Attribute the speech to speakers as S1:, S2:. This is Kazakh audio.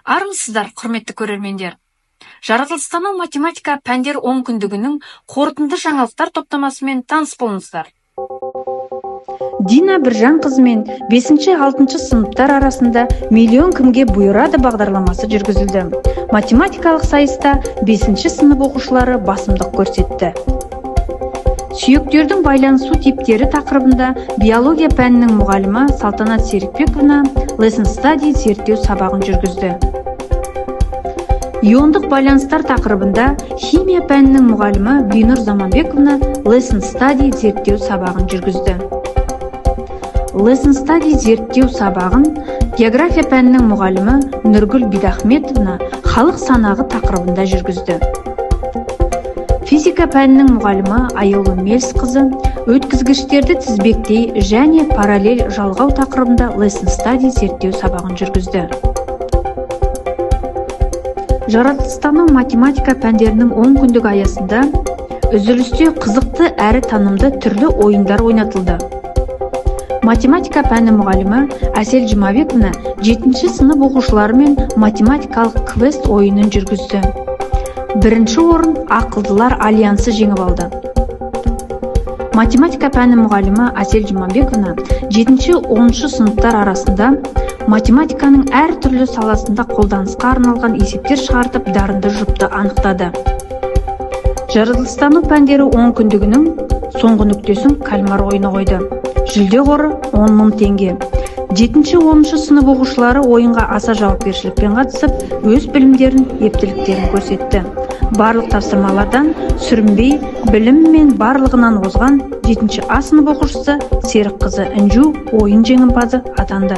S1: Армысыздар, құрметті көрермендер. Жаратылыстану математика пәндер 10 күндігінің қорытынды жаңалықтар топтамасымен таныс болыңыздар.
S2: Дина Біржанқызы мен 5-6 сыныптар арасында «Миллион кімге бұйырады» бағдарламасы жүргізілді. Математикалық сайыста 5 сынып оқушылары басымдық көрсетті. Сүйектердің байланысу типтері тақырыбында биология пәнінің мұғалімі Салтанат Серікбековна Lesson Study зерттеу сабағын жүргізді. Иондық байланыстар тақырыбында химия пәнінің мұғалімі Бинур Заманбековна Lesson Study зерттеу сабағын жүргізді. Lesson Study зерттеу сабағын география пәнінің мұғалімі Нұргүл Бидахметовна халық санағы тақырыбында жүргізді. Физика пәнінің мұғалімі Айолы Мелс қызы өткізгіштерді тізбектей және параллель жалғау тақырыбында Lesson Study зерттеу сабағын жүргізді. Жаратылыстану математика пәндерінің 10 күндік аясында үзілісте қызықты әрі танымды түрлі ойындар ойнатылды. Математика пәні мұғалімі Әсел Жұмабековна 7 сынып оқушыларымен математикалық квест ойынын жүргізді. Бірінші орын ақылдылар альянсы жеңіп алды. Математика пәні мұғалімі Әсел Жұмабековна 7-10 сыныптар арасында математиканың әр түрлі саласында қолданысқа арналған есептер шығартып дарынды жұпты анықтады. Жаратылыстану пәндері 10 күндігінің соңғы нүктесін кальмар ойыны қойды. Жүлде қоры 10 000 теңге. 7-10 сынып оқушылары ойынға аса жауапкершілікпен қатысып, өз білімдерін, ептіліктерін көрсетті. Барлық тапсырмалардан сүрінбей, білім мен барлығынан озған 7-А сынып оқушысы Серік қызы Інжу ойын жеңімпазы атанды.